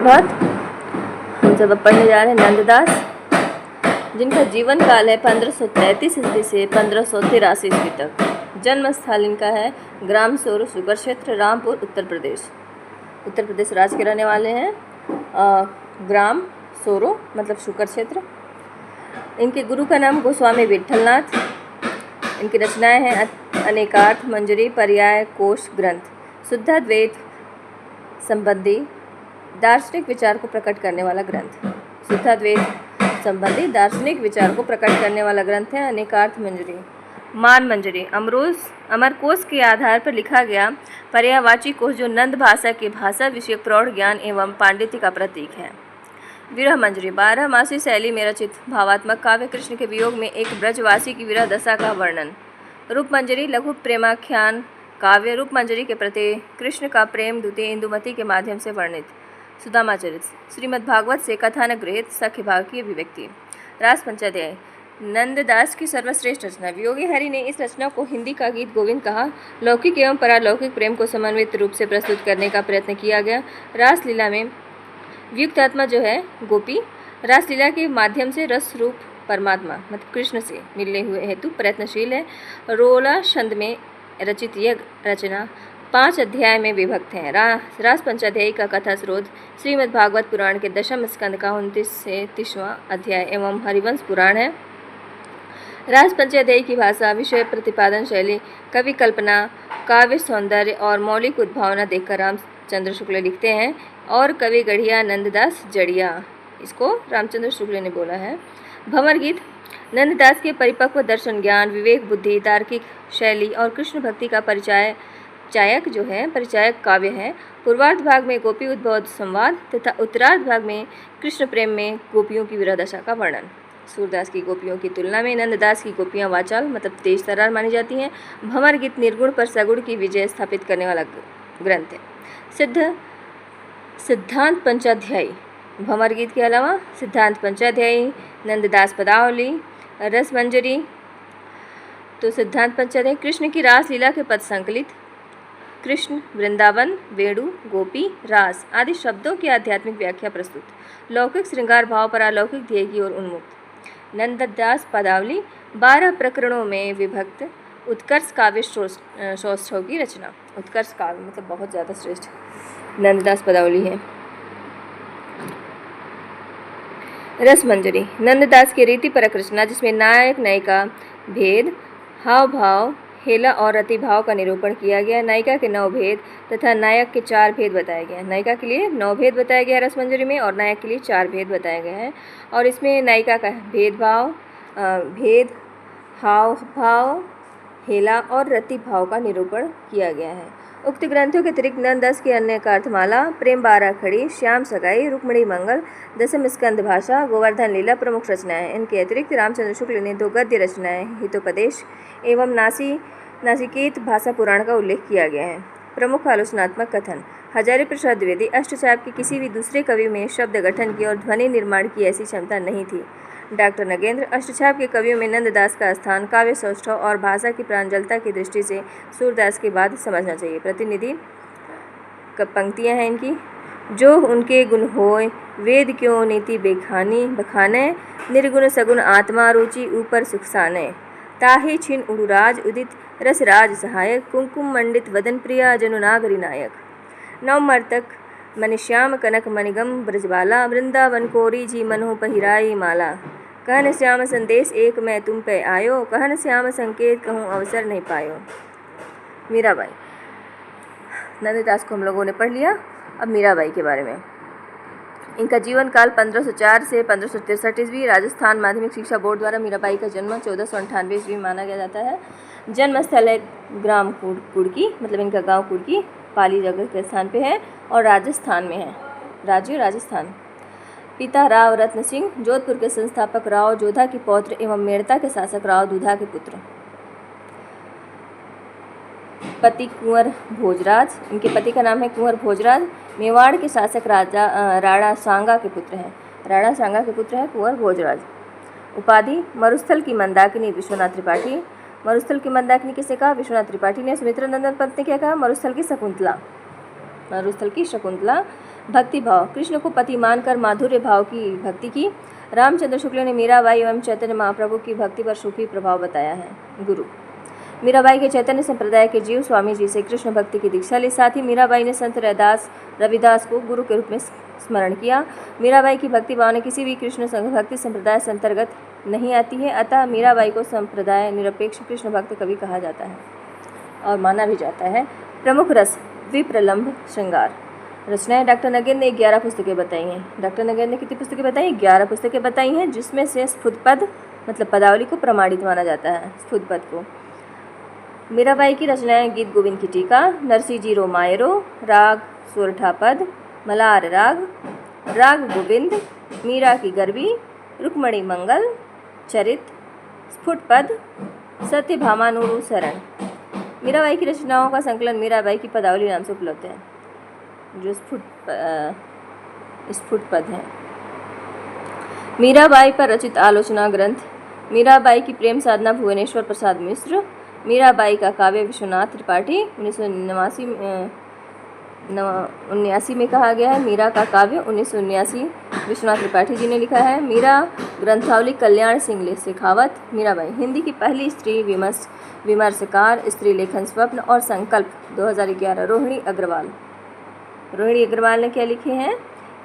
बहुत हम सब अब पढ़ने जा रहे हैं नंददास, जिनका जीवन काल है 1533 ईस्वी से 1583 ईस्वी तक। जन्म स्थल इनका है ग्राम सोरू, शुगर क्षेत्र, रामपुर, उत्तर प्रदेश राज्य के रहने वाले हैं। ग्राम सोरू मतलब शुगर क्षेत्र। इनके गुरु का नाम गोस्वामी विठलनाथ। इनकी रचनाएं हैं अनेकार्थ, मंजरी, पर्याय, कोश, ग्रंथ। शुद्धाद्वैत संबंधी दार्शनिक विचार को प्रकट करने वाला ग्रंथ। शुद्धाद्वैत संबंधी दार्शनिक विचार को प्रकट करने वाला ग्रंथ है अनेकार्थ मंजरी। मान मंजरी अमर कोश के आधार पर लिखा गया पर्यायवाची कोश, जो नंद भाषा के भाषा विषयक प्रौढ़ ज्ञान एवं पांडित्य का प्रतीक है। विरह मंजरी 12 मासी शैली में रचित भावात्मक काव्य, कृष्ण के वियोग में एक ब्रजवासी की विरह दशा का वर्णन। रूप मंजरी लघु प्रेमाख्यान काव्य, रूप मंजरी के प्रति कृष्ण का प्रेम द्वितीय इंदुमती के माध्यम से वर्णित। सुदामा चरित श्रीमद् भागवत से कथानक गृहीत सख्य भाव की अभिव्यक्ति। रास पंचाध्याय नंददास की सर्वश्रेष्ठ रचना। वियोगी हरि ने इस रचना को हिंदी का गीत गोविंद कहा। लौकिक एवं परालौकिक प्रेम को समन्वित रूप से प्रस्तुत करने का प्रयत्न किया गया। रासलीला में वियुक्त आत्मा जो है गोपी, रासलीला के माध्यम से रस रूप परमात्मा मतलब कृष्ण से मिलने हुए हेतु प्रयत्नशील है। रोला छंद में रचित यह रचना 5 अध्याय में विभक्त है। रास पंचाध्यायी का कथा स्रोत श्रीमद् भागवत पुराण के दशम स्कंद का 29 से 30वां अध्याय एवं हरिवंश पुराण है। रास पंचाध्यायी की भाषा, विषय प्रतिपादन शैली, कवि कल्पना, काव्य सौंदर्य और मौलिक उद्भावना देखकर रामचंद्र शुक्ल लिखते हैं और कवि गढ़िया नंददास जड़िया, इसको रामचंद्र शुक्ल ने बोला है। भंवर गीत नंददास के परिपक्व दर्शन ज्ञान, विवेक बुद्धि, तार्किक शैली और कृष्ण भक्ति का परिचायक काव्य है। पूर्वार्ध भाग में गोपी उद्भव संवाद तथा उत्तरार्ध भाग में कृष्ण प्रेम में गोपियों की विरह दशा का वर्णन। सूरदास की गोपियों की तुलना में नंददास की गोपियां वाचाल मतलब तेज तर्रार मानी जाती हैं। भंवर गीत निर्गुण पर सगुण की विजय स्थापित करने वाला ग्रंथ है। सिद्धांत पंचाध्यायी भंवर गीत के अलावा सिद्धांत पंचाध्यायी, नंददास पदावली, रस मंजरी। तो सिद्धांत पंचाध्यायी कृष्ण की रास लीला के पद संकलित, कृष्ण, वृंदावन, वेणु, गोपी, रास आदि शब्दों की आध्यात्मिक व्याख्या प्रस्तुत। लौकिक श्रृंगार भाव पर अलौकिक ध्येय की ओर उन्मुक्त। नंददास पदावली 12 प्रकरणों में विभक्त उत्कर्ष काव्य सौष्ठव की रचना। उत्कर्ष काव्य मतलब बहुत ज़्यादा श्रेष्ठ नंददास पदावली है। रस मंजरी नंददास की रीतिपरक रचना, जिसमें नायक नायिका भेद, हाव भाव, हेला और रति भाव का निरूपण किया गया। नायिका के 9 भेद तथा नायक के 4 भेद बताए गए हैं। नायिका के लिए 9 भेद बताया गया है रस मंजरी में और नायक के लिए 4 भेद बताए गए हैं। और इसमें नायिका का भेद, हाव भाव, हेला और रति भाव का निरूपण किया गया है। उक्त ग्रंथों के अतिरिक्त नंददास की अन्य अर्थमाला, प्रेम 12 खड़ी, श्याम सगाई, रुक्मिणी मंगल, दशम स्कंद भाषा, गोवर्धन लीला प्रमुख रचनाएं हैं। इनके अतिरिक्त रामचंद्र शुक्ल ने 2 गद्य रचनाएं हितोपदेश एवं नासिकेत भाषा पुराण का उल्लेख किया गया है। प्रमुख आलोचनात्मक कथन हजारी प्रसाद द्विवेदी अष्टचाप के किसी भी दूसरे कवि में शब्द गठन की और ध्वनि निर्माण की ऐसी क्षमता नहीं थी। डॉक्टर नगेंद्र अष्टचाप के कवियों में नंददास का स्थान काव्य सौष्ठव और भाषा की प्रांजलता की दृष्टि से सूरदास के बाद समझना चाहिए। प्रतिनिधि पंक्तियां हैं इनकी। जो उनके गुण होय वेद क्यों नीति बखाने, निर्गुण सगुण आत्मा रुचि ऊपर सुखसाने, ताहि छिन उड़ुराज उदित रसराज सहायक, कुंकुम मंडित वदन प्रिया जनुनागरी नायक। नवमर्तक मनिश्याम कनक मणिगम ब्रजबाला, वृंदावन कोरी जी मनोह पहिराई माला, कहन श्याम संदेश एक मैं तुम पे आयो, कहन श्याम संकेत कहूँ अवसर नहीं पायो। मीराबाई नंददास को हम लोगों ने पढ़ लिया। अब मीराबाई के बारे में। इनका जीवन काल 1504 से 1563 ईस्वी। राजस्थान माध्यमिक शिक्षा बोर्ड द्वारा मीराबाई का जन्म 1498 ईस्वी में माना गया जाता है। जन्म स्थल है ग्राम कुड़की मतलब इनका गांव कुड़की, पाली जगह के स्थान पे है और राजस्थान में है, राज्य राजस्थान। पिता राव रत्न सिंह, जोधपुर के संस्थापक राव जोधा के पौत्र एवं मेड़ता के शासक राव दूधा के पुत्र। पति कुंवर भोजराज, इनके पति का नाम है कुंवर भोजराज, मेवाड़ के शासक राजा राणा सांगा के पुत्र हैं। राणा सांगा के पुत्र हैं कुंवर भोजराज। उपाधि मरुस्थल की मंदाकिनी विश्वनाथ त्रिपाठी। मरुस्थल की मंदाकिनी किसे कहा? विश्वनाथ त्रिपाठी ने। सुमित्रा नंदन पंत ने क्या कहा? मरुस्थल की शकुंतला। भक्ति भाव, कृष्ण को पति मानकर माधुर्य भाव की भक्ति की। रामचंद्र शुक्ल ने मीराबाई एवं चैतन्य महाप्रभु की भक्ति पर सूफी प्रभाव बताया है। गुरु, मीराबाई के चैतन्य संप्रदाय के जीव स्वामी जी से कृष्ण भक्ति की दीक्षा ली। साथ ही मीराबाई ने संत रविदास को गुरु के रूप में स्मरण किया। मीराबाई की भक्ति भावना किसी भी कृष्ण भक्ति संप्रदाय से अंतर्गत नहीं आती है, अतः मीराबाई को संप्रदाय निरपेक्ष कृष्ण भक्त कवि कहा जाता है और माना भी जाता है। प्रमुख रस विप्रलंब श्रृंगार। रचनाएं डॉक्टर नगेंद्र ने 11 पुस्तकें बताई हैं। डॉक्टर नगेंद्र ने कितनी पुस्तकें बताई? 11 पुस्तकें बताई हैं, जिसमें से स्फुट पद मतलब पदावली को प्रमाणित माना जाता है। स्फुट पद को मीराबाई की रचनाएं गीत गोविंद की टीका, नरसी जी रोमायरो, राग सोरठा पद, मलार राग, राग गोविंद, मीरा की गरबी, रुक्मणी मंगल, चरित, स्फुट पद, सत्यभामानुरु शरण। मीराबाई की रचनाओं का संकलन मीराबाई की पदावली नाम से उपलब्ध है, जो स्फुट पद है। मीराबाई पर रचित आलोचना ग्रंथ। मीराबाई की प्रेम साधना भुवनेश्वर प्रसाद मिश्र। मीराबाई का काव्य विश्वनाथ त्रिपाठी 1979 में कहा गया है। मीरा का काव्य 1979 विश्वनाथ त्रिपाठी जी ने लिखा है। मीरा ग्रंथावली कल्याण सिंह शेखावत। मीराबाई हिंदी की पहली स्त्री विमर्शकार, स्त्री लेखन स्वप्न और संकल्प 2011। रोहिणी अग्रवाल ने क्या लिखे हैं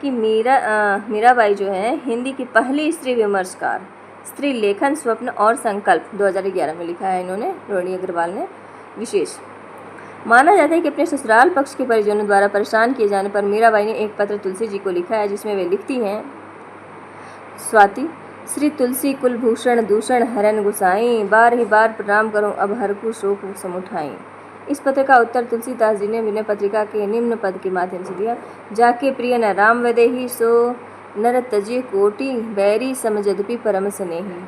कि मीराबाई जो है हिंदी की पहली स्त्री विमर्शकार, स्त्री लेखन स्वप्न और संकल्प 2011 में लिखा है इन्होंने, रोहिणी अग्रवाल ने। विशेष माना जाता है कि अपने ससुराल पक्ष के परिजनों द्वारा परेशान किए जाने पर मीराबाई ने एक पत्र तुलसी जी को लिखा है, जिसमें वे लिखती हैं, स्वाति श्री तुलसी कुलभूषण दूषण हरन गुसाई, बार ही बार प्रणाम करूं अब हरकु शोक समुठाई। इस पत्र का उत्तर तुलसीदास जी ने विनय पत्रिका के निम्न पद के माध्यम से दिया। जाके प्रिय न राम वदेही सो नर तजे कोटि, बैरी समझदपि परम स्नेही।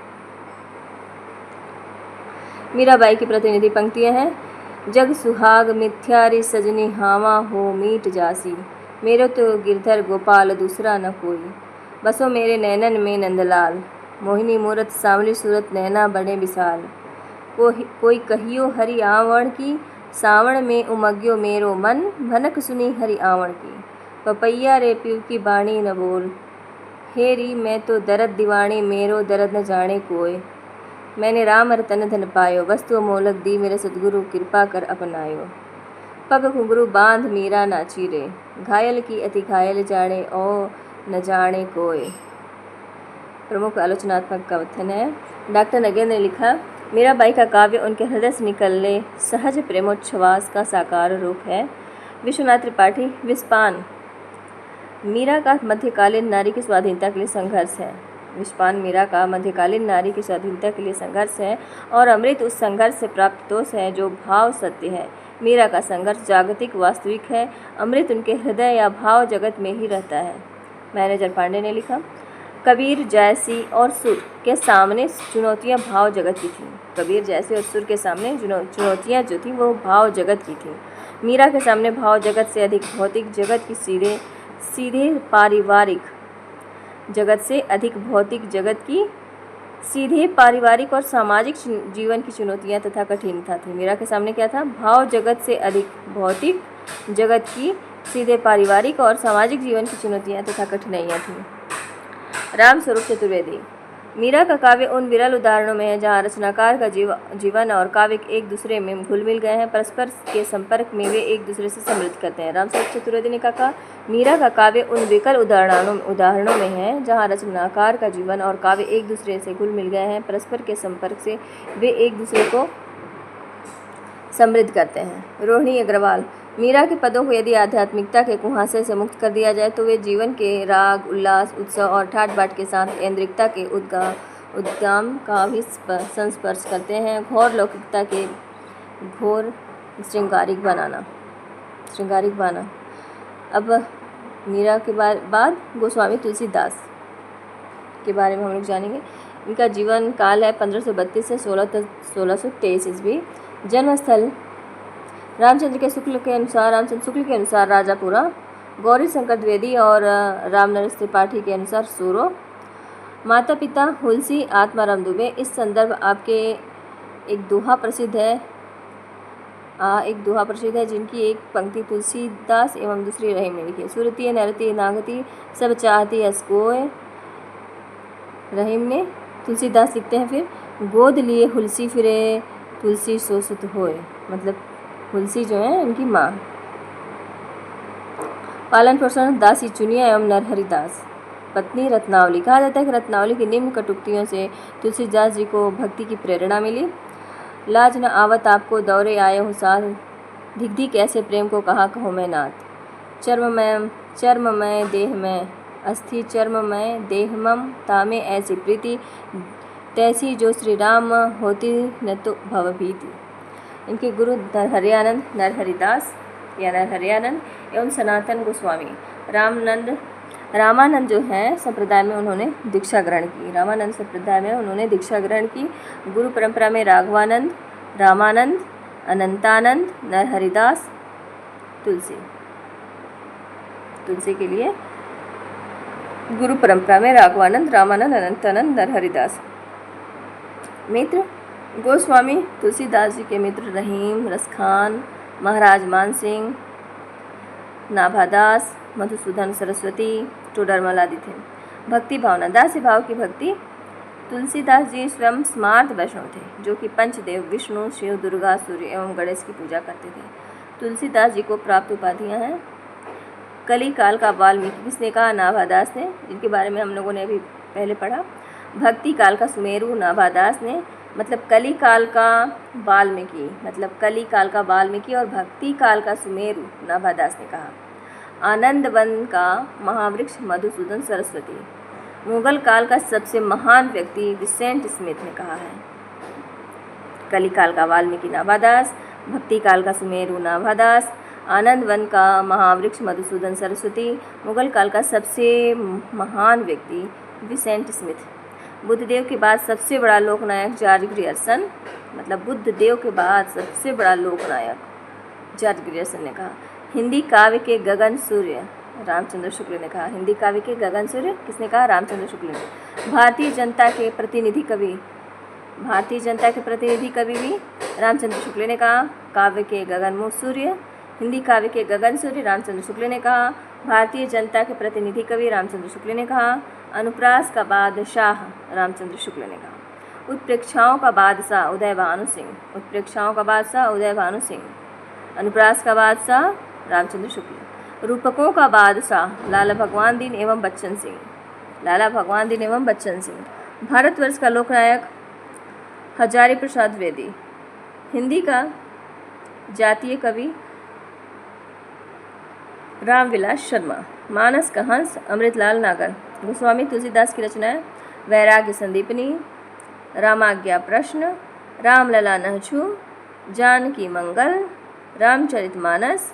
मीराबाई की प्रतिनिधि पंक्तियां हैं। जग सुहाग मिथ्यारी सजनी हावा हो मीट जासी, मेरे तो गिरधर गोपाल दूसरा न कोई, बसो मेरे नैनन में नंदलाल, मोहिनी मूरत सांवली सूरत नैना बड़े विशाल, कोई कहियो हरि आवण की, सावण में उमग्यो मेरो मन, भनक सुनी हरि आवण की, पपैया रे पीव की बाणी न बोल, हेरी मैं तो दरद दीवाणी, मेरो दरद न जाने कोय, मैंने राम रतन धन पायो, वस्तु मोलक दी मेरे सतगुरु कृपा कर अपनायो, पग घुंघरू बांध मीरा नाची रे, घायल की अति घायल जाने ओ न जाने कोय। प्रमुख आलोचनात्मक कथन है। डॉक्टर नगेंद्र ने लिखा, मीराबाई का काव्य उनके हृदय से निकलने सहज प्रेमोच्छ्वास का साकार रूप है। विश्वनाथ त्रिपाठी विस्पान मीरा का मध्यकालीन नारी की स्वाधीनता के लिए संघर्ष है। विस्पान मीरा का मध्यकालीन नारी की स्वाधीनता के लिए संघर्ष है और अमृत उस संघर्ष से प्राप्त दोष है जो भाव सत्य है। मीरा का संघर्ष जागतिक वास्तविक है, अमृत उनके हृदय या भाव जगत में ही रहता है। मैनेजर पांडे ने लिखा, कबीर जैसी और सुर के सामने चुनौतियां भाव जगत की थीं। कबीर जैसे और सुर के सामने चुनौतियां जो थीं वो भाव जगत की थीं। मीरा के सामने भाव जगत से अधिक भौतिक जगत की सीधे पारिवारिक जगत से अधिक भौतिक जगत की सीधे पारिवारिक और सामाजिक जीवन की चुनौतियां तथा कठिनता थी। मीरा के सामने क्या था? भाव जगत से अधिक भौतिक जगत की सीधे पारिवारिक और सामाजिक जीवन की चुनौतियां तथा कठिनाइयां थीं। राम स्वरूप चतुर्वेदी मीरा का काव्य उन विरल उदाहरणों में है जहाँ रचनाकार का जीवन और काव्य एक दूसरे में घुल मिल गए हैं, परस्पर के संपर्क में वे एक दूसरे से समृद्ध करते हैं। राम स्वरूप चतुर्वेदी ने कहा, मीरा का काव्य उन विकल उदाहरणों में है जहाँ रचनाकार का जीवन और काव्य एक दूसरे से घुल मिल गए हैं, परस्पर के संपर्क से वे एक दूसरे को समृद्ध करते हैं। रोहिणी अग्रवाल मीरा के पदों को यदि आध्यात्मिकता के कुहासे से मुक्त कर दिया जाए तो वे जीवन के राग, उल्लास, उत्सव और ठाट बाट के साथ ऐन्द्रिकता के उद्गाम का भी संस्पर्श करते हैं। घोर लौकिकता के घोर श्रृंगारिक बाना। अब मीरा के बाद गोस्वामी तुलसीदास के बारे में हम लोग जानेंगे। इनका जीवन काल है 1532 से 1623 ईस्वी। जन्मस्थल रामचंद्र शुक्ल के अनुसार राजापुरा, गौरी शंकर द्विवेदी और रामनरेश त्रिपाठी के अनुसार सूरो। माता पिता हुलसी आत्माराम दुबे। इस संदर्भ आपके एक दोहा प्रसिद्ध है, एक दोहा प्रसिद्ध है जिनकी एक पंक्ति तुलसीदास एवं दूसरी रहीम ने लिखी है। सुरती नरती नागती सब चाहती असकोय, रहीम ने। तुलसीदास लिखते हैं फिर गोद लिए हुलसी फिरे तुलसी सो सुत होए, मतलब हुलसी जो है उनकी माँ। पालन पोषण दासी चुनिया एवं नरहरिदास। पत्नी रत्नावली। कहा जाता है कि रत्नावली की निम्न कटुक्तियों से तुलसीदास जी को भक्ति की प्रेरणा मिली। लाज न आवत आपको दौरे आए हो साथ, धिक धिक ऐसे प्रेम को कहा कहो मैं नाथ। चर्ममय देह में अस्थि चर्ममय देहमम तामे ऐसी प्रीति, तैसी जो श्री राम होती न तो भवभीति। इनके गुरु नरहरिदास या नरहरियानंद एवं सनातन गोस्वामी। रामानंद जो है संप्रदाय में उन्होंने दीक्षा ग्रहण की। रामानंद संप्रदाय में उन्होंने दीक्षा ग्रहण की। गुरु परंपरा में राघवानंद, रामानंद, अनंतानंद, नरहरिदास, तुलसी के लिए गुरु परंपरा में राघवानंद, रामानंद, अनंतानंद, नरहरिदास। मित्र गोस्वामी तुलसीदास जी के मित्र रहीम, रसखान, महाराज मानसिंह, नाभादास, मधुसूदन सरस्वती, टोडरमल आदि थे। भक्ति भावना। दास्य भाव की भक्ति। तुलसीदास जी स्वयं स्मार्त वैष्णव थे जो कि पंचदेव विष्णु, शिव, दुर्गा, सूर्य एवं गणेश की पूजा करते थे। तुलसीदास जी को प्राप्त उपाधियाँ हैं। कली काल का वाल्मीकि किसने कहा? नाभादास ने, जिनके बारे में हम लोगों ने अभी पहले पढ़ा। भक्ति काल का सुमेरु नाभादास ने, मतलब कली काल का वाल्मीकि, मतलब कली काल का वाल्मीकि और भक्ति काल का सुमेरु नाभादास ने कहा। आनंद वन का महावृक्ष मधुसूदन सरस्वती। मुगल काल का सबसे महान व्यक्ति विसेंट स्मिथ ने कहा है। कली काल का वाल्मीकि नाभादास, भक्ति काल का सुमेरु नाभादास, आनंद वन का महावृक्ष मधुसूदन सरस्वती, मुगल काल का सबसे महान व्यक्ति विसेंट स्मिथ। बुद्धदेव के बाद सबसे बड़ा लोकनायक जॉर्ज ग्रियर्सन, मतलब बुद्ध देव के बाद सबसे बड़ा लोकनायक जॉर्ज ग्रियर्सन ने कहा। हिंदी काव्य के गगन सूर्य रामचंद्र शुक्ल ने कहा। हिंदी काव्य के गगन सूर्य किसने कहा? रामचंद्र शुक्ल ने। भारतीय जनता के प्रतिनिधि कवि भी रामचंद्र शुक्ल ने कहा। काव्य के गगनमुख सूर्य, हिंदी काव्य के गगन सूर्य रामचंद्र शुक्ल ने कहा। भारतीय जनता के प्रतिनिधि कवि रामचंद्र शुक्ल ने कहा। अनुप्रास का बादशाह रामचंद्र शुक्ल ने कहा। उत्प्रेक्षाओं का बादशाह उदय भानु सिंह। अनुप्रास का बादशाह रामचंद्र शुक्ल। रूपकों का बादशाह लाला भगवान दीन एवं बच्चन सिंह। भारतवर्ष का लोकनायक हजारी प्रसाद द्विवेदी। हिंदी का जातीय कवि रामविलास शर्मा। मानस का हंस अमृतलाल नागर। गोस्वामी तुलसीदास की रचनाएं वैराग्य संदीपनी, रामाज्ञा प्रश्न, रामलला नहछू, जानकी मंगल, रामचरितमानस,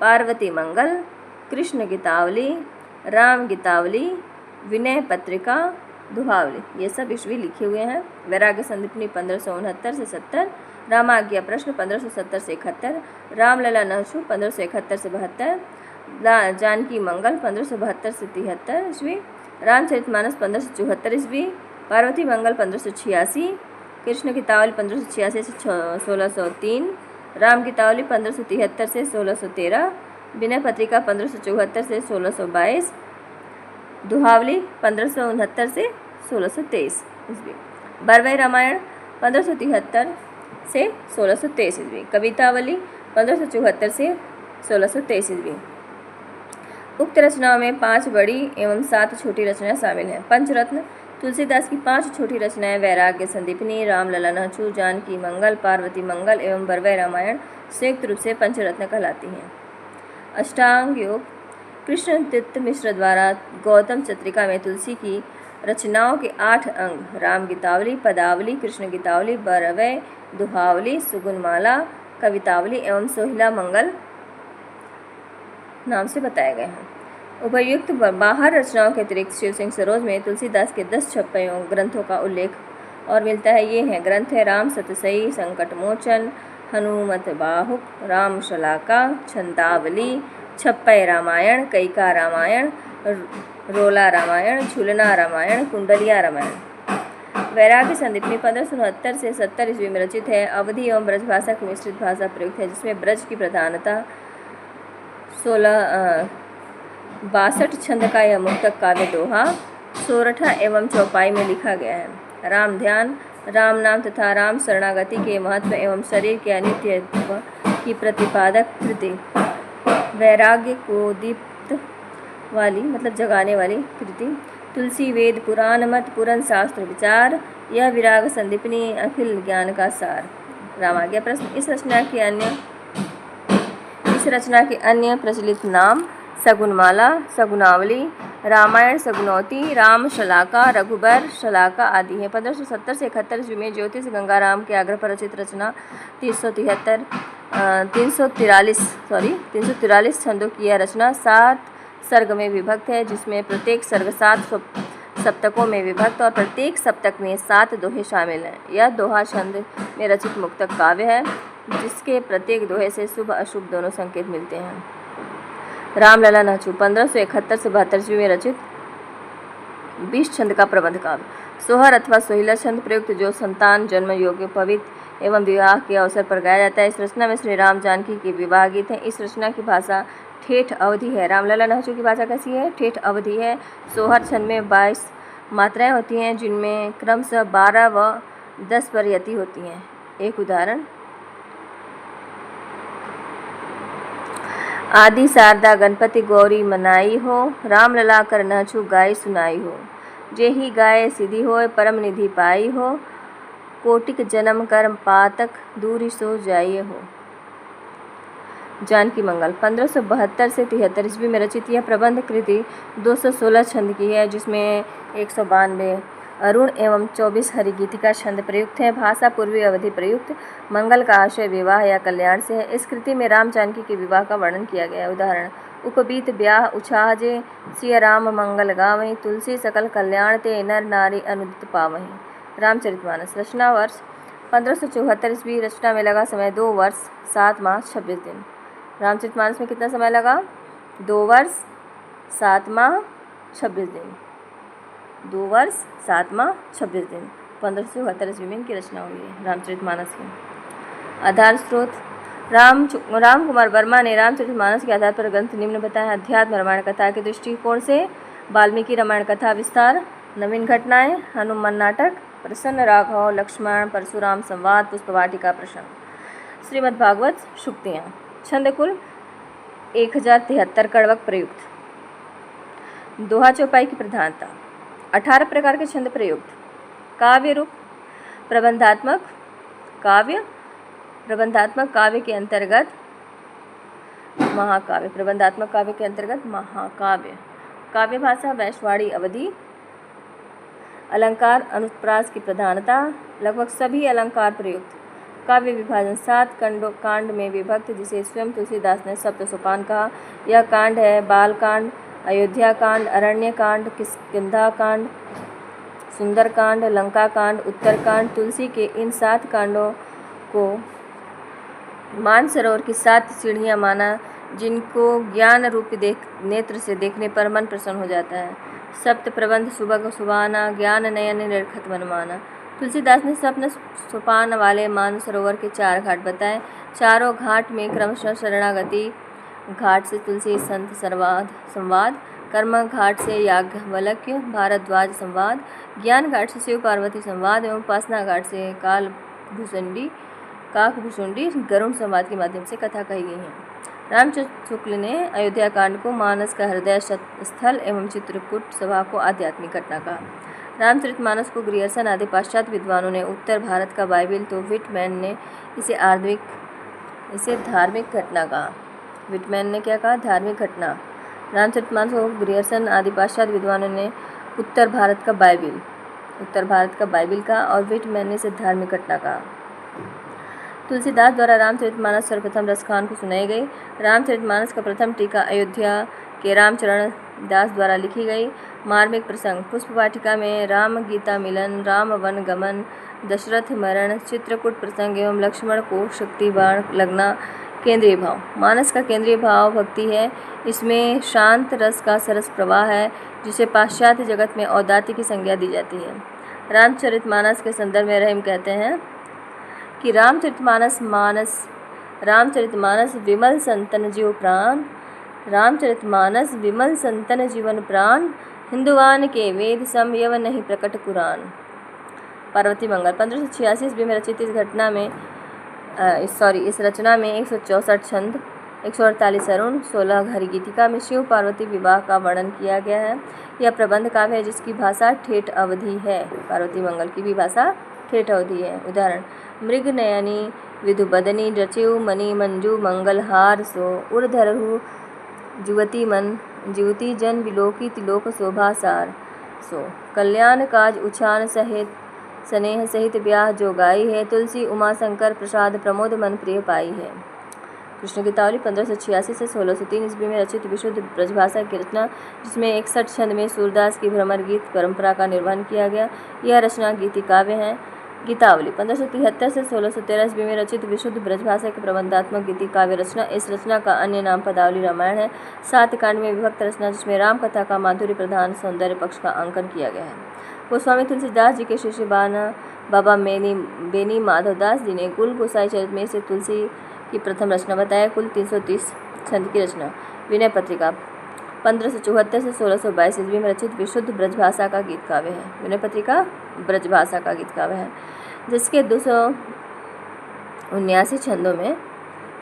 पार्वती मंगल, कृष्ण गीतावली, राम गीतावली, विनय पत्रिका, दुहावली, ये सब ईस्वी लिखे हुए हैं। वैराग्य संदीपनी 1569 से 70, रामाज्ञा प्रश्न 1570 से 71, रामलला नहछू 1571 से 72, जानकी मंगल 1572 से 73 ईस्वी, रामचरितमानस 1574 ईस्वी, पार्वती मंगल 1586, कृष्ण गीतावली 1586 से 1603, राम गीतावली 1573 से 1613, विनय पत्रिका 1574 से 1622, दुहावली 1569 से 1623 ईस्वी, बरवई रामायण 1573 से 1623 ईस्वी, कवितावली 1574 से 1623 ईस्वी। उक्त रचनाओं में 5 बड़ी एवं 7 छोटी रचनाएं शामिल हैं। पंचरत्न। तुलसीदास की 5 छोटी रचनाएं वैराग्य संदीपनी, रामलला नहछू, जानकी मंगल, पार्वती मंगल एवं बरवई रामायण संयुक्त रूप से पंचरत्न कहलाती हैं। अष्टांग योग। कृष्ण तीर्थ मिश्र द्वारा गौतम चत्रिका में तुलसी की रचनाओं के 8 अंग राम गीतावली, पदावली, कृष्ण गीतावली, बरवई, दुहावली, सुगुनमाला, कवितावली एवं सोहिला मंगल नाम से बताए गए हैं। उपर्युक्त बाहर रचनाओं के अतिरिक्त शिव सिंह सरोज में तुलसीदास के 10 छप्पयों ग्रंथों का उल्लेख और मिलता है। ये हैं ग्रंथ है राम सतसई, संकट मोचन, हनुमत बाहुक, राम शलाका, छंदावली, छप्पय रामायण, कैका रामायण, रोला रामायण, झूलना रामायण, कुंडलिया रामायण। वैराग्य संदीपनी 1569 से 70 ईस्वी में रचित है। अवधी एवं ब्रज भाषा की मिश्रित भाषा प्रयुक्त है, जिसमें ब्रज की प्रधानता 62 छंद का यह मुक्तक काव्य दोहा सोरठा एवं चौपाई में लिखा गया है। राम ध्यान, राम नाम तथा राम शरणागति के महत्व एवं शरीर के अनित्यत्व की प्रतिपादक कृति, वैराग्य को दीप्त वाली मतलब जगाने वाली कृति, तुलसी वेद पुराण मत पुराण शास्त्र विचार, यह विराग संदीपनी अखिल ज्ञान का सार। रामाज्ञा प्रश्न। इस रचना के अन्य प्रचलित नाम सगुनमाला, सगुनावली, रामायण सगुनौती, राम शलाका, रघुबर शलाका आदि हैं। 1570 से 71 ईस्वी में ज्योतिष गंगाराम के आग्रह पर रचित रचना 343 छंदों की यह रचना 7 सर्ग में विभक्त है, जिसमें प्रत्येक सर्ग 7 सप्तकों में विभक्त और प्रत्येक सप्तक में 7 दोहे शामिल हैं। यह दोहा छंद में रचित मुक्तक काव्य है, जिसके प्रत्येक दोहे से शुभ अशुभ दोनों संकेत मिलते हैं। रामलला नाचू 1571 से 72 ईस्वी में रचित 20 छंद का प्रबंध काव्य, सोहर अथवा सोहिला छंद प्रयुक्त, जो संतान जन्म योग्य पवित्र एवं विवाह के अवसर पर गाया जाता है। इस रचना में श्री राम जानकी के विवाह गीत हैं। इस रचना की भाषा ठेठ अवधि है। रामलला नाचू की भाषा कैसी है? ठेठ अवधि है। सोहर छंद में 22 मात्राएं होती हैं, जिनमें क्रमशः 12 व 10 पर यति होती हैं। एक उदाहरण, आदि शारदा गणपति गौरी मनाई हो, रामलला कर नाचू गाय सुनाई हो, जेहि गाय सिद्धि होय परम निधि पाई हो, कोटिक जन्म कर्म पातक दूरी सो जाइए हो। जानकी मंगल 1572 से 73 ईस्वी में रचित यह प्रबंध कृति 216 छंद की है, जिसमें 192 अरुण एवं 24 हरिगीतिका छंद प्रयुक्त है। भाषा पूर्वी अवधि प्रयुक्त। मंगल का आशय विवाह या कल्याण से है। इस कृति में राम जानकी के विवाह का वर्णन किया गया है। उदाहरण, उपबीत ब्याह उछाजे, सिय राम मंगल गावहीं, तुलसी सकल कल्याण ते नर नारी अनुदित पावहीं। रामचरितमानस रचना वर्ष 1574 ईस्वी। रचना में लगा समय 2 वर्ष 7 माह 26 दिन। रामचरितमानस में कितना समय लगा? 2 वर्ष 7 माह 26 दिन। 2 वर्ष 7 माह 26 दिन। 1574 ईस्वी में इनकी रचना हुई है रामचरितमानस की। आधार स्रोत, राम कुमार वर्मा ने रामचरितमानस के आधार पर ग्रंथ निम्न बताया। अध्यात्म रामायण कथा के दृष्टिकोण से वाल्मीकि रामायण कथा विस्तार, नवीन घटनाएं, हनुमान नाटक, प्रसन्न राघव लक्ष्मण परशुराम संवाद, पुष्पवाटिका प्रसंग। श्रीमद्भागवत सूक्तियाँ। छंद कुल 1073 कड़वक प्रयुक्त। दोहा चौपाई की प्रधानता। 18 प्रकार के छंद प्रयुक्त। काव्य रूप, प्रबंधात्मक काव्य के अंतर्गत महाकाव्य। प्रबंधात्मक काव्य के अंतर्गत महाकाव्य। काव्य भाषा वैश्वाड़ी अवधि। अलंकार अनुप्रास की प्रधानता, लगभग सभी अलंकार प्रयुक्त। काव्य विभाजन 7 कांड में विभक्त, जिसे स्वयं तुलसीदास ने सप्त सोपान कहा। यह कांड है बाल कांड, अयोध्या कांड, अरण्य कांड, किष्किंधा कांड, सुंदर कांड, लंका कांड, उत्तर कांड। तुलसी के इन 7 कांडों को मानसरोवर की 7 सीढ़ियाँ माना, जिनको ज्ञान रूपी नेत्र से देखने पर मन प्रसन्न हो जाता है। सप्त प्रबंध सुबह सुबाना, ज्ञान नयन निरखत मन माना। तुलसीदास ने सप्त सोपान वाले मानसरोवर के 4 घाट बताए। चारों घाट में क्रमशः शरणागति घाट से तुलसी संत संवाद, कर्म घाट से याज्ञवल्क्य भारद्वाज संवाद, ज्ञान घाट से शिव पार्वती संवाद एवं उपासना घाट से काकभूषुंडी गरुण संवाद के माध्यम से कथा कही गई है। रामचंद्र शुक्ल ने अयोध्या कांड को मानस का हृदय स्थल एवं चित्रकूट सभा को आध्यात्मिक घटना कहा। रामचरितमानस को ग्रियर्सन आदि पाश्चात्य विद्वानों ने उत्तर भारत का बाइबिल, तो विटमैन ने इसे धार्मिक घटना कहा। विटमैन ने क्या कहा? धार्मिक घटना। रामचरितमानस को ग्रियर्सन आदि पाश्चात्य विद्वानों ने उत्तर भारत का बाइबिल का, और विटमैन ने इसे धार्मिक घटना कहा। तुलसीदास द्वारा रामचरितमानस सर्वप्रथम रसखान को सुनाई गई। रामचरितमानस का प्रथम टीका अयोध्या के रामचरण दास द्वारा लिखी गई। मार्मिक प्रसंग। पुष्पवाटिका में राम गीता मिलन, राम वन गमन, दशरथ मरण, चित्रकूट प्रसंग एवं लक्ष्मण को शक्ति बाण लगना केंद्रीय भाव। मानस का केंद्रीय भाव भक्ति है। इसमें शांत रस का सरस प्रवाह है, जिसे पाश्चात्य जगत में औदात्य की संज्ञा दी जाती है। रामचरितमानस के संदर्भ में रहीम कहते हैं कि रामचरितमानस विमल संतन जीव प्राण, रामचरितमानस विमल संतन जीवन प्राण, हिंदुवान के वेद सम यव नहीं प्रकट कुरान। पार्वती मंगल 1586 ईस्वी में रचित इस रचना में 164 छंद, 148 अरुण, 16 घरी गीतिका में शिव पार्वती विवाह का वर्णन किया गया है। यह प्रबंध काव्य है जिसकी भाषा ठेठ अवधि है। पार्वती मंगल की भी भाषा ठेठ अवधि है। उदाहरण: मृग नयनी विधुबदनी रचिव मणि मंजू मंगलहार सो, उर्धरहु जुवती मन जुवती जन विलोकी तिलोक शोभा सार सो, कल्याण काज उछान सहित स्नेह सहित ब्याह जो गाई है, तुलसी उमा शंकर प्रसाद प्रमोद मन प्रिय पाई है। कृष्ण गीतावली 1586 से 1603 ईस्वी में रचित विशुद्ध ब्रजभाषा की रचना, जिसमें 61 छंद में सूरदास की भ्रमर गीत परंपरा का निर्वहन किया गया। यह रचना गीति काव्य है। गीतावली 1573 से 1613 ईस्वी में रचित विशुद्ध ब्रजभाषा की प्रबंधात्मक गीति काव्य रचना। इस रचना का अन्य नाम पदावली रामायण है। 7 कांड में विभक्त रचना, जिसमें राम कथा का माधुर्य प्रधान सौंदर्य पक्ष का अंकन किया गया है। गोस्वामी तुलसीदास जी के शिष्य बाबा बेनी माधवदास जी ने कुल गोसाई चरित में से तुलसी की प्रथम रचना बताया। कुल 330 छंद की रचना। विनय पत्रिका 1574 से 1622 ईस्वी में रचित विशुद्ध ब्रजभाषा का गीत काव्य है। विनय पत्रिका ब्रजभाषा का गीत काव्य है, जिसके 279 छंदों में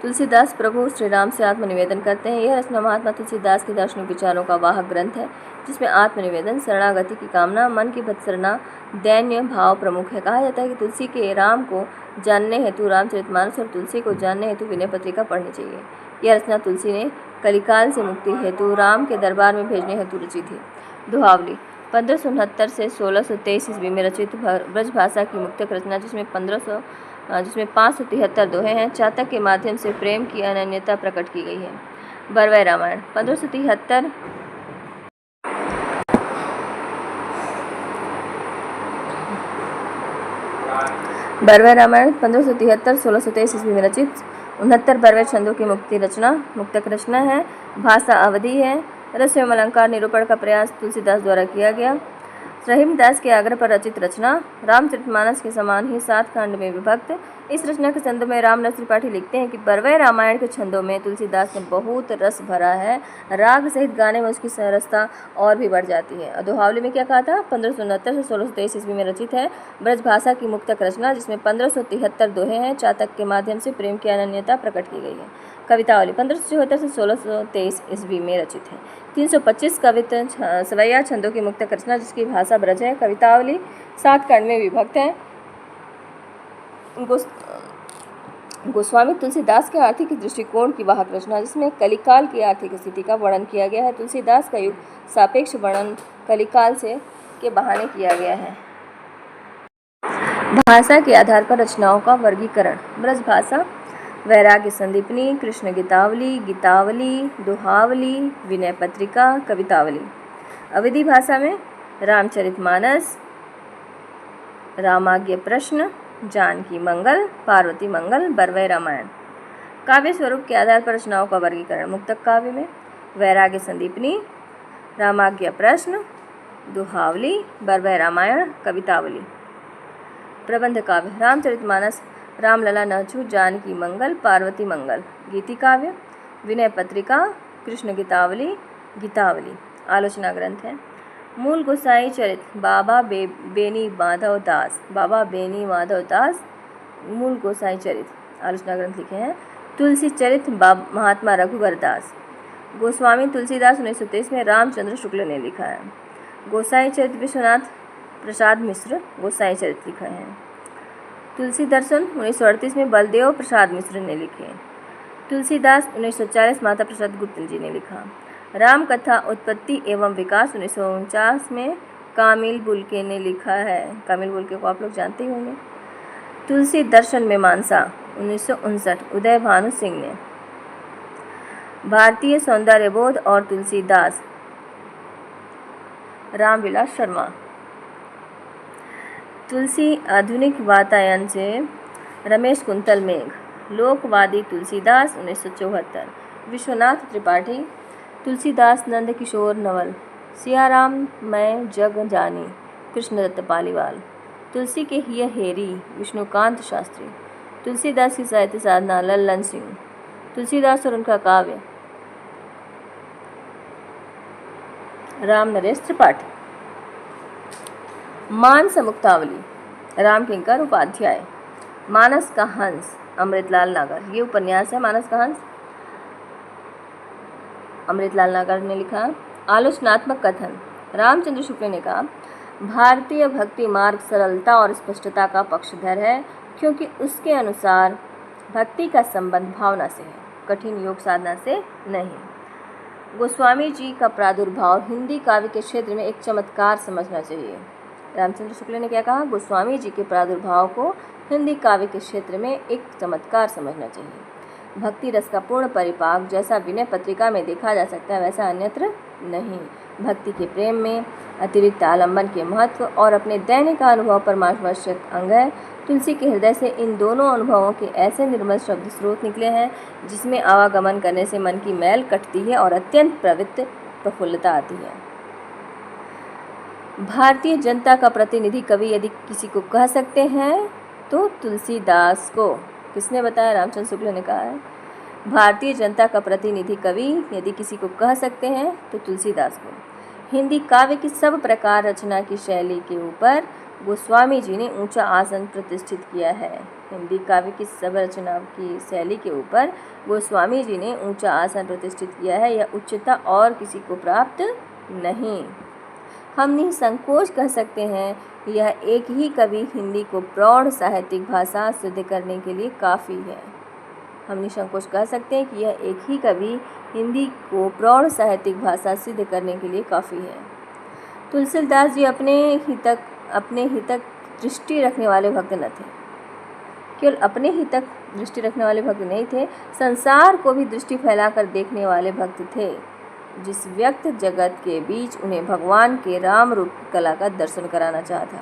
तुलसीदास प्रभु श्री राम से आत्मनिवेदन करते हैं। यह रचना महात्मा तुलसीदास के दार्शनिक विचारों का वाहक ग्रंथ है, जिसमें आत्मनिवेदन, शरणागति की कामना, मन की भत्सरना, दैन्य भाव प्रमुख है। कहा जाता है कि तुलसी के राम को जानने हेतु रामचरितमानस और तुलसी को जानने हेतु विनय पत्रिका पढ़नी चाहिए। यह रचना तुलसी ने कलिकाल से मुक्ति हेतु राम के दरबार में भेजने हेतु रची थी। दोहावली 1569 से 1623 ईस्वी में रचित ब्रजभाषा की मुक्तक रचना, जिसमें 573 दोहे हैं। चातक के माध्यम से प्रेम की अनन्यता प्रकट की गई है। बरवय रामायण 1573 बरवय रामायण 1573-1623 ईस्वी में रचित 69 बरवय छंदों की मुक्तक रचना है। भाषा अवधि है। रस एवं अलंकार निरूपण का प्रयास तुलसीदास द्वारा किया गया। रहीमदास के आग्रह पर रचित रचना। रामचरितमानस के समान ही 7 कांड में विभक्त इस रचना के छंदों में रामनस त्रिपाठी लिखते हैं कि बरवय रामायण के छंदों में तुलसीदास ने बहुत रस भरा है। राग सहित गाने में उसकी सरसता और भी बढ़ जाती है। दोहावली में क्या कहा था? 1569 से 1623 ईस्वी में रचित है ब्रजभाषा की मुक्तक रचना, जिसमें 1573 दोहे हैं। चातक के माध्यम से प्रेम की अनन्यता प्रकट की गई है। कवितावली 1574 से 1623 ईस्वी में रचित है। 325 सवैया छंदों की मुक्तक रचना, जिसकी भाषा ब्रज है। कवितावली 7 कांड में विभक्त है। गोस्वामी तुलसीदास के आर्थिक दृष्टिकोण की वाहक रचना, जिसमें कलिकाल की आर्थिक स्थिति का वर्णन किया गया है। तुलसीदास का युग सापेक्ष वर्णन कलिकाल के बहाने किया गया है। भाषा के आधार पर रचनाओं का वर्गीकरण। ब्रजभाषा वैराग्य संदीपनी, कृष्ण गीतावली, दोहावली, विनय पत्रिका, कवितावली। अवधि भाषा में रामचरितमानस, रामाज्ञ प्रश्न, जानकी मंगल, पार्वती मंगल, बरवय रामायण। काव्य स्वरूप के आधार पर रचनाओं का वर्गीकरण। मुक्तक काव्य में वैराग्य संदीपनी, रामाज्ञ प्रश्न, दोहावली, बरवय रामायण, कवितावली। प्रबंध काव्य रामचरितमानस, रामलला नहचू, जानकी मंगल, पार्वती मंगल। गीति काव्य विनय पत्रिका, कृष्ण गीतावली। आलोचना ग्रंथ है। मूल गोसाई चरित बाबा बेनी माधव दास मूल गोसाई चरित आलोचना ग्रंथ लिखे हैं। तुलसी चरित महात्मा रघुवर दास। गोस्वामी तुलसीदास 1923 में रामचंद्र शुक्ल ने लिखा है। गोसाई चरित विश्वनाथ प्रसाद मिश्र गोसाई चरित लिखा है। तुलसी दर्शन 1938 में बलदेव प्रसाद मिश्र ने लिखे। तुलसीदास 1940 माता प्रसाद गुप्त जी ने लिखा। राम कथा उत्पत्ति एवं विकास 1949 में कामिल बुल्के ने लिखा है। कामिल बुल्के को आप लोग जानते ही होंगे। तुलसी दर्शन में मानसा 1959 उदय भानु सिंह ने। भारतीय सौंदर्य बोध और तुलसीदास रामविलास शर्मा। तुलसी आधुनिक वातायन से रमेश कुंतल मेघ। लोकवादी तुलसीदास 1974। विश्वनाथ त्रिपाठी। तुलसीदास नंद किशोर नवल। सियाराम मैं जग जानी कृष्णदत्त पालीवाल। तुलसी के हिय हेरी विष्णुकांत शास्त्री। तुलसीदास की साहित्य साधना लल्लन सिंह। तुलसीदास और उनका काव्य राम नरेश त्रिपाठी। मानस मुक्तावली रामकिंकर उपाध्याय। मानस का हंस अमृतलाल नागर। ये उपन्यास है मानस का हंस, अमृतलाल नागर ने लिखा। आलोचनात्मक कथन रामचंद्र शुक्ल ने कहा, भारतीय भक्ति मार्ग सरलता और स्पष्टता का पक्षधर है, क्योंकि उसके अनुसार भक्ति का संबंध भावना से है, कठिन योग साधना से नहीं। गोस्वामी जी का प्रादुर्भाव हिंदी काव्य के क्षेत्र में एक चमत्कार समझना चाहिए। रामचंद्र शुक्ल ने क्या कहा? गोस्वामी जी के प्रादुर्भाव को हिंदी काव्य के क्षेत्र में एक चमत्कार समझना चाहिए। भक्ति रस का पूर्ण परिपाक जैसा विनय पत्रिका में देखा जा सकता है, वैसा अन्यत्र नहीं। भक्ति के प्रेम में अतिरिक्त आलंबन के महत्व और अपने दैनिक अनुभव परमावश्यक अंग है। तुलसी के हृदय से इन दोनों अनुभवों के ऐसे निर्मल शब्द स्रोत निकले हैं, जिसमें आवागमन करने से मन की मैल कटती है और अत्यंत प्रफुल्लता आती है। भारतीय जनता का प्रतिनिधि कवि यदि किसी को कह सकते हैं तो तुलसीदास को। किसने बताया? रामचंद्र शुक्ल ने कहा है। भारतीय जनता का प्रतिनिधि कवि यदि किसी को कह सकते हैं तो तुलसीदास को। हिंदी काव्य की सब प्रकार रचना की शैली के ऊपर गोस्वामी जी ने ऊंचा आसन प्रतिष्ठित किया है। हिंदी काव्य की सब रचना की शैली के ऊपर गोस्वामी जी ने ऊंचा आसन प्रतिष्ठित किया है। यह उच्चता और किसी को प्राप्त नहीं। हम निसंकोच कह सकते हैं, यह एक ही कवि हिंदी को प्रौढ़ साहित्यिक भाषा सिद्ध करने के लिए काफ़ी है। हम निसंकोच कह सकते हैं कि यह एक ही कवि हिंदी को प्रौढ़ साहित्यिक भाषा सिद्ध करने के लिए काफ़ी है। तुलसीदास जी अपने ही तक दृष्टि रखने वाले भक्त न थे। केवल अपने ही तक दृष्टि रखने वाले भक्त नहीं थे, संसार को भी दृष्टि फैलाकर देखने वाले भक्त थे। जिस व्यक्त जगत के बीच उन्हें भगवान के राम रूप की कला का दर्शन कराना चाहा।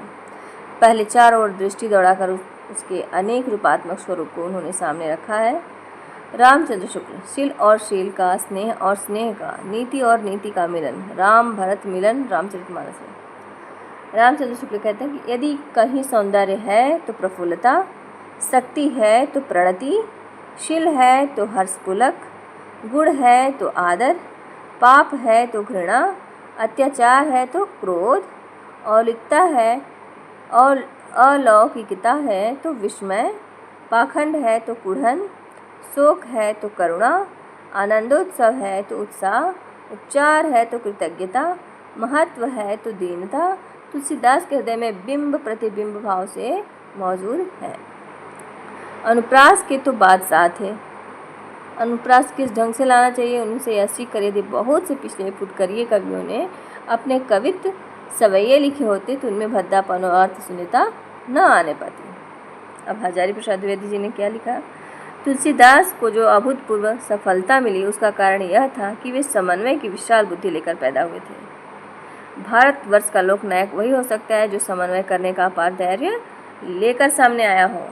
पहले चारों ओर दृष्टि दौड़ाकर उसके अनेक रूपात्मक स्वरूप को उन्होंने सामने रखा है। रामचंद्र शुक्ल शील और शील का, स्नेह और स्नेह का, नीति और नीति का मिलन, राम भरत मिलन रामचरितमानस में। रामचंद्र शुक्ल कहते हैं कि यदि कहीं सौंदर्य है तो प्रफुल्लता, शक्ति है तो प्रणति, शील है तो हर्षपुलक, गुण है तो आदर, पाप है तो घृणा, अत्याचार है तो क्रोध, औलिकता है और अलौकिकता है तो विस्मय, पाखंड है तो कुढ़न, शोक है तो करुणा, आनंदोत्सव है तो उत्साह, उपचार है तो कृतज्ञता, महत्व है तो दीनता। तुलसीदास के हृदय में बिंब प्रतिबिंब भाव से मौजूद है। अनुप्रास के तो बादशाह थे। अनुप्रास किस ढंग से लाना चाहिए, उनसे यह सीख कर यदि बहुत से पिछले फुटकरिए कवियों ने अपने कवित्व सवैये लिखे होते तो उनमें भद्दापन और अर्थ शून्यता न आने पाती। अब हजारी प्रसाद द्विवेदी जी ने क्या लिखा? तुलसीदास को जो अभूतपूर्व सफलता मिली उसका कारण यह था कि वे समन्वय की विशाल बुद्धि लेकर पैदा हुए थे। भारतवर्ष का लोकनायक वही हो सकता है जो समन्वय करने का अपार धैर्य लेकर सामने आया हो।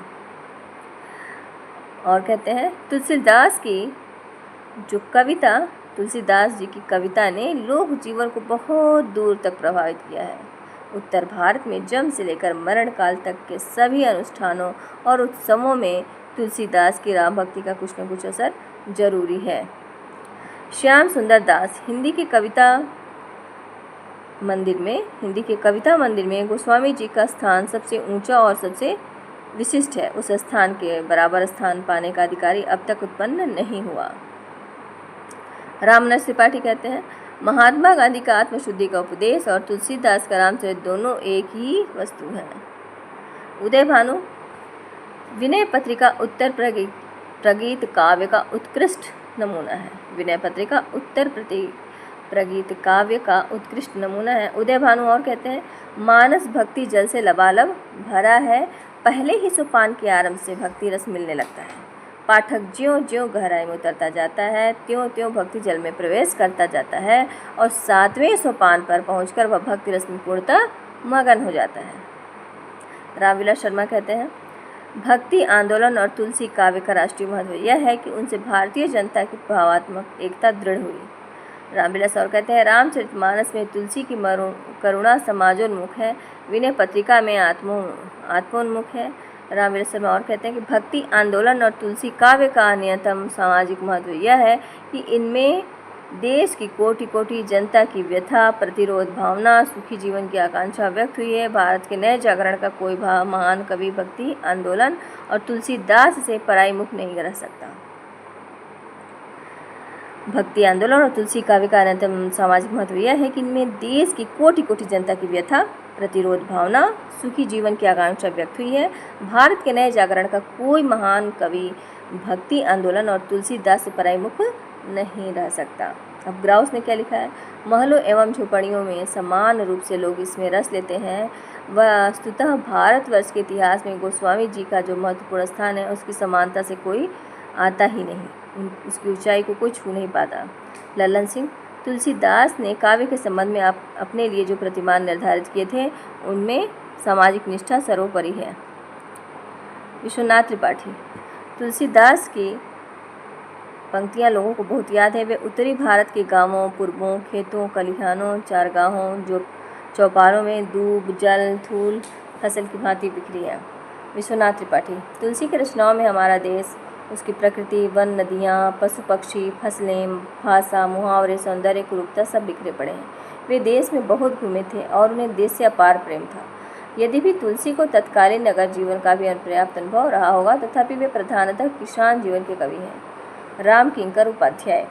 और कहते हैं तुलसीदास जी की कविता ने लोक जीवन को बहुत दूर तक प्रभावित किया है। उत्तर भारत में जन्म से लेकर मरण काल तक के सभी अनुष्ठानों और उत्सवों में तुलसीदास की राम भक्ति का कुछ न कुछ असर जरूरी है। श्याम सुंदर दास हिंदी के कविता मंदिर में गोस्वामी जी का स्थान सबसे ऊंचा और सबसे विशिष्ट है। उस स्थान के बराबर स्थान पाने का अधिकारी अब तक उत्पन्न नहीं हुआ। रामनरेश त्रिपाठी कहते हैं, महात्मा गांधी का आत्मशुद्धि का उपदेश और तुलसीदास का रामचरित दोनों एक ही वस्तु हैं। उदय भानु विनय पत्रिका उत्तर प्रगीत काव्य का उत्कृष्ट नमूना है। विनय पत्रिका उत्तर प्रगीत काव्य का उत्कृष्ट नमूना है। उदय भानु और कहते हैं, मानस भक्ति जल से लबालब भरा है, पहले ही सोपान के आरंभ से भक्ति रस मिलने लगता है। पाठक ज्यों ज्यों गहराई में उतरता जाता है त्यों त्यों भक्ति जल में प्रवेश करता जाता है और 7वें सोपान पर पहुंचकर वह भक्ति रस में पूर्णतः मगन हो जाता है। रामविलास शर्मा कहते हैं, भक्ति आंदोलन और तुलसी काव्य का राष्ट्रीय महत्व यह है कि उनसे भारतीय जनता की भावात्मक एकता दृढ़ हुई। रामविलास और कहते हैं, रामचरितमानस में तुलसी की करुणा समाजोन्मुख है, विनय पत्रिका में आत्मोन्मुख है। रामविलास शर्मा और कहते हैं कि भक्ति आंदोलन और तुलसी काव्य का अन्यतम सामाजिक महत्व यह है कि इनमें देश की कोटि कोटि जनता की व्यथा, प्रतिरोध भावना, सुखी जीवन की आकांक्षा व्यक्त हुई है। भारत के नए जागरण का कोई महान कवि भक्ति आंदोलन और तुलसीदास से पराई मुख नहीं रह सकता। भक्ति आंदोलन और तुलसी काव्य का अन्यतम सामाजिक महत्व यह है कि इनमें देश की कोटि कोटि जनता की व्यथा, प्रतिरोध भावना, सुखी जीवन की आकांक्षा व्यक्त हुई है। भारत के नए जागरण का कोई महान कवि भक्ति आंदोलन और तुलसीदास से पराई मुख नहीं रह सकता। अब ग्राउस ने क्या लिखा है, महलों एवं झोपड़ियों में समान रूप से लोग इसमें रस लेते हैं। वस्तुतः भारतवर्ष के इतिहास में गोस्वामी जी का जो महत्वपूर्ण स्थान है उसकी समानता से कोई आता ही नहीं, उसकी ऊंचाई को कोई छू नहीं पाता। लल्लन सिंह, तुलसीदास ने काव्य के संबंध में अपने लिए जो प्रतिमान निर्धारित किए थे उनमें सामाजिक निष्ठा सर्वोपरि है। विश्वनाथ त्रिपाठी, तुलसीदास की पंक्तियाँ लोगों को बहुत याद है। वे उत्तरी भारत के गांवों, पूर्वों, खेतों, खलिहानों, चारगाहों, जो चौपालों में दूब, जल, धूल, फसल की भांति बिखरी है। विश्वनाथ त्रिपाठी, तुलसी की रचनाओं में हमारा देश, उसकी प्रकृति, वन, नदियाँ, पशु पक्षी, फसलें, भाषा, मुहावरे, सौंदर्य, कुरूपता सब बिखरे पड़े हैं। वे देश में बहुत घूमे थे और उन्हें देश से अपार प्रेम था। यदि भी तुलसी को तत्कालीन नगर जीवन का भी अपर्याप्त अनुभव रहा होगा, तथापि वे प्रधानतः किसान जीवन के कवि हैं। राम किंकर उपाध्याय,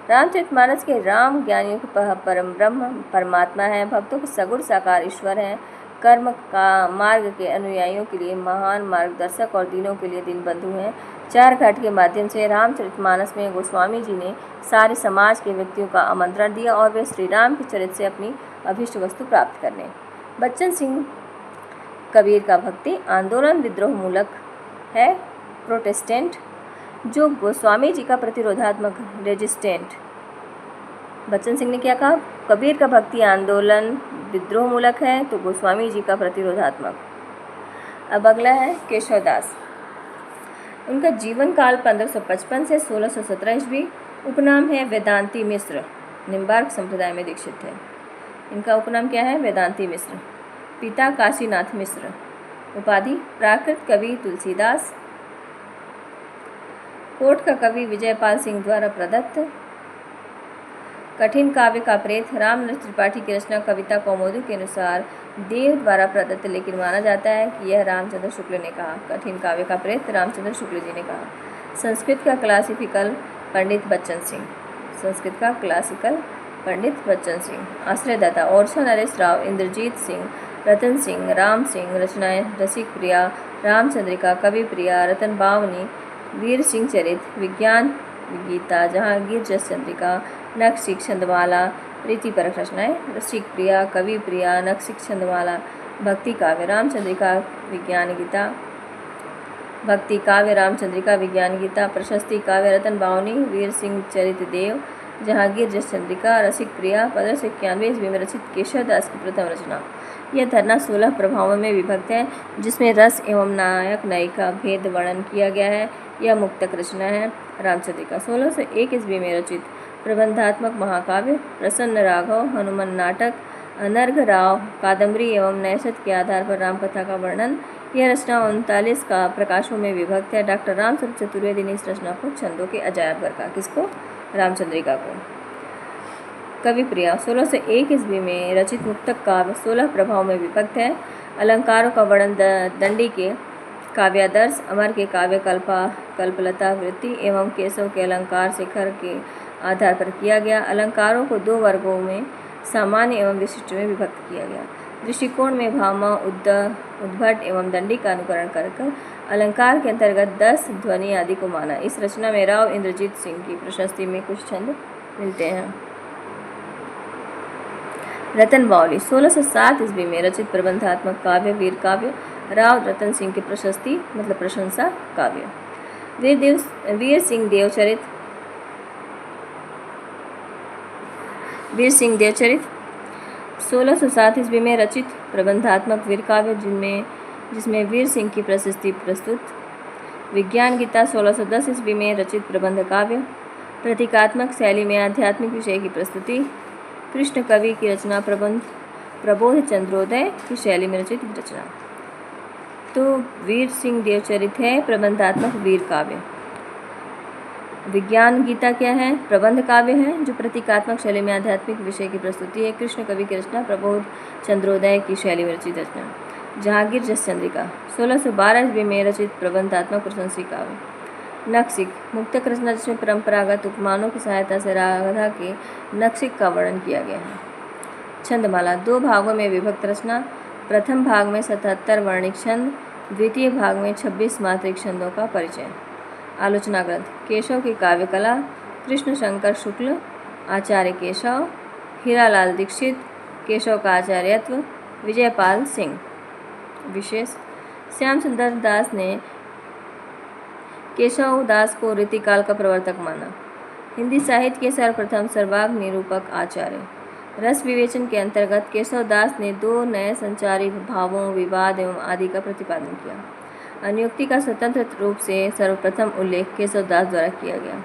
रामचरितमानस के राम ज्ञानियों के परम ब्रह्म परमात्मा हैं, भक्तों के सगुण साकार ईश्वर हैं, कर्म का मार्ग के अनुयायियों के लिए महान मार्गदर्शक और दीनों के लिए दीनबंधु हैं। चार घाट के माध्यम से रामचरितमानस में गोस्वामी जी ने सारे समाज के व्यक्तियों का आमंत्रण दिया और वे श्री राम के चरित्र से अपनी अभीष्ट वस्तु प्राप्त करने। बच्चन सिंह, कबीर का भक्ति आंदोलन विद्रोह मूलक है, प्रोटेस्टेंट, जो गोस्वामी जी का प्रतिरोधात्मक रेजिस्टेंट। बच्चन सिंह ने क्या कहा, कबीर का भक्ति आंदोलन विद्रोह मूलक है तो गोस्वामी जी का प्रतिरोधात्मक। अब अगला है केशवदास, उनका जीवन काल 1555 से 1617 ईस्वी। उपनाम है वेदांती मिश्र, निम्बार्क संप्रदाय में दीक्षित है। इनका उपनाम क्या है, वेदांती मिश्र। पिता काशीनाथ मिश्र। उपाधि प्राकृत कवि तुलसीदास। कोट का कवि विजयपाल सिंह द्वारा प्रदत्त। कठिन काव्य का प्रेत रामनरेश त्रिपाठी की रचना कविता कौमुदी के अनुसार देव द्वारा प्रदत्त, लेकिन माना जाता है कि यह रामचंद्र शुक्ल ने कहा। कठिन काव्य का प्रेत रामचंद्र शुक्ल जी ने कहा। संस्कृत का क्लासिकल पंडित बच्चन सिंह। संस्कृत का क्लासिकल पंडित बच्चन सिंह। आश्रयदाता ओरछा नरेश राव, इंद्रजीत सिंह, रतन सिंह, राम सिंह। रचनाएं रसिक प्रिया, रामचंद्रिका, कवि प्रिया, रतन बावनी, वीर सिंह चरित, विज्ञान गीता, जहांगीर जस चंद्रिका, नखशिख छंदमाला। प्रीतिपरक रचनाएं रसिक प्रिया, कवि प्रिया, नखशिख छंदमाला। भक्ति काव्य रामचंद्रिका, विज्ञान गीता। भक्ति काव्य रामचंद्रिका, विज्ञान गीता। प्रशस्ति काव्य रतन बावनी, वीर सिंह चरित देव, जहांगीर जस चंद्रिका, रसिक प्रिया। 1591 ईस्वी में रचित केशवदास की प्रथम रचना। यह धरना 16 प्रभावों में विभक्त है, जिसमें रस एवं नायक नायिका भेद वर्णन किया गया है। यह मुक्तक रचना है। रामचंद्रिका 1601 ईस्वी में रचित प्रबंधात्मक महाकाव्य। प्रसन्न राघव, हनुमान नाटक, अनर्घ राव, कादम्बरी एवं नैषध के आधार पर रामकथा का वर्णन। यह रचना 39 का प्रकाशों में विभक्त है। डॉक्टर रामचंद्र चतुर्वेदी ने इस रचना को छंदों के अजायब घर कहा। किसको? रामचंद्रिका को। कवि प्रिया 1601 ईस्वी में रचित मुक्तक काव्य 16 प्रभाव में विभक्त है। अलंकारों का वर्णन दंडी के काव्यादर्श, अमर के काव्य कल्पलता वृत्ति एवं केशव के अलंकार शिखर के आधार पर किया गया। अलंकारों को 2 वर्गों में सामान्य एवं विशिष्ट में विभक्त किया गया। दृष्टिकोण में भामा, उद्भट एवं दंडी का अनुकरण कर अलंकार के अंतर्गत 10 ध्वनि आदि को माना। इस रचना में राव इंद्रजीत सिंह की प्रशस्ति में कुछ छंद मिलते हैं। रतन बावली 1607 ईस्वी में रचित प्रबंधात्मक काव्य वीर काव्य। राव रतन सिंह की प्रशस्ति मतलब प्रशंसा काव्य। वीर सिंह देवचरित 1607 ईस्वी में रचित प्रबंधात्मक वीर काव्य, जिसमें वीर सिंह की प्रशस्ति प्रस्तुत। विज्ञान गीता 1610 ईस्वी में रचित प्रबंध काव्य। प्रतीकात्मक शैली में आध्यात्मिक विषय की प्रस्तुति। कृष्ण कवि की रचना प्रबोध चंद्रोदय की शैली में रचित रचना। तो वीर सिंह देवचरित है प्रबंधात्मक वीर काव्य। विज्ञान गीता क्या है? प्रबंध काव्य है जो प्रतीकात्मक शैली में आध्यात्मिक विषय की प्रस्तुति है। कृष्ण कवि की रचना प्रबोध चंद्रोदय की शैली में रचित रचना। जहांगीर जसचंद्रिका 1612 ईस्वी में रचित प्रबंधात्मक प्रशंसी काव्य। नक्सिक मुक्तक रचना जिसमें परंपरागत उपमानों की सहायता से राधा के नक्सिक का वर्णन किया गया है। छंदमाला 2 भागों में विभक्त रचना। प्रथम भाग में 77 वर्णिक छंद, द्वितीय भाग में 26 मात्रिक छंदों का परिचय। आलोचना ग्रंथ केशव की काव्य कला, कृष्ण शंकर शुक्ल, आचार्य केशव, हीरालाल दीक्षित, केशव का आचार्यत्व, विजयपाल सिंह। विशेष श्याम सुंदर दास ने केशव दास को रीतिकाल का प्रवर्तक माना। हिंदी साहित्य के सर्वप्रथम सर्वांग निरूपक आचार्य। रस विवेचन के अंतर्गत केशव दास ने 2 नए संचारी भावों, विवाद एवं आदि का प्रतिपादन किया। अनुयुक्ति का स्वतंत्र रूप से सर्वप्रथम उल्लेख केशव दास द्वारा किया गया।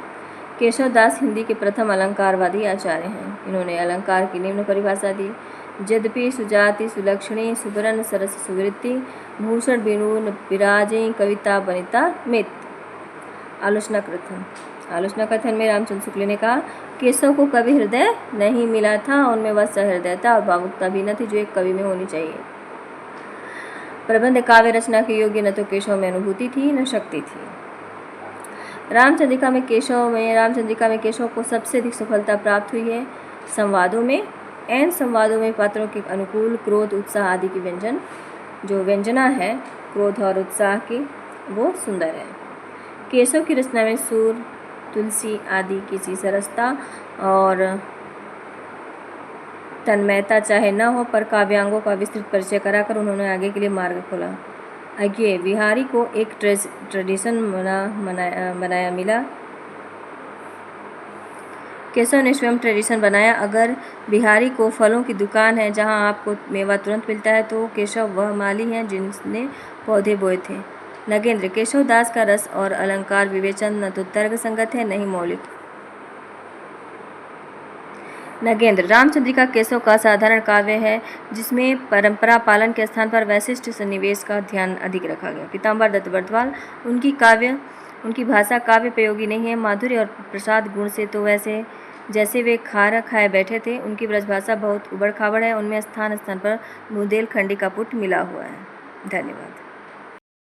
केशव दास हिंदी के प्रथम अलंकारवादी आचार्य हैं। इन्होंने अलंकार की निम्न परिभाषा दी। यद्यपि सुजाति सुलक्षणी सुबरन सरस सुवृत्ति भूषण विनून विराजे कविता बनिता मित। आलोचना कथन में रामचंद्र शुक्ल ने कहा, केशव को कवि हृदय नहीं मिला था, उनमें वह सहृदयता और भावुकता भी न थी जो एक कवि में होनी चाहिए। प्रबंध काव्य रचना के योग्य न तो केशव में अनुभूति थी न शक्ति थी। रामचंद्रिका में केशव को सबसे अधिक सफलता प्राप्त हुई है। संवादों में पात्रों के अनुकूल क्रोध उत्साह आदि की व्यंजना है क्रोध और उत्साह की, वो सुंदर है। केशव की रचना में सूर तुलसी आदि की सरसता और तन्मयता चाहे न हो, पर काव्यांगों का विस्तृत परिचय कराकर उन्होंने आगे के लिए मार्ग खोला। आगे बिहारी को एक ट्रेडिशन बनाया मिला। केशव ने स्वयं ट्रेडिशन बनाया। अगर बिहारी को फलों की दुकान है जहां आपको मेवा तुरंत मिलता है, तो केशव वह माली हैं जिनने पौधे बोए थे। नगेंद्र केशव दास का रस और अलंकार विवेचन न तो तर्क संगत है न ही मौलिक। नगेंद्र रामचंद्रिका केशव का साधारण काव्य है जिसमें परंपरा पालन के स्थान पर वैशिष्ट सन्निवेश का ध्यान अधिक रखा गया। पीताम्बर दत्त बर्दवाल उनकी भाषा काव्य प्रयोगी नहीं है। माधुर्य और प्रसाद गुण से तो जैसे वे खारा खाए बैठे थे। उनकी ब्रजभाषा बहुत उबड़ खाबड़ है। उनमें स्थान स्थान पर बुंदेलखंडी का पुट मिला हुआ है। धन्यवाद।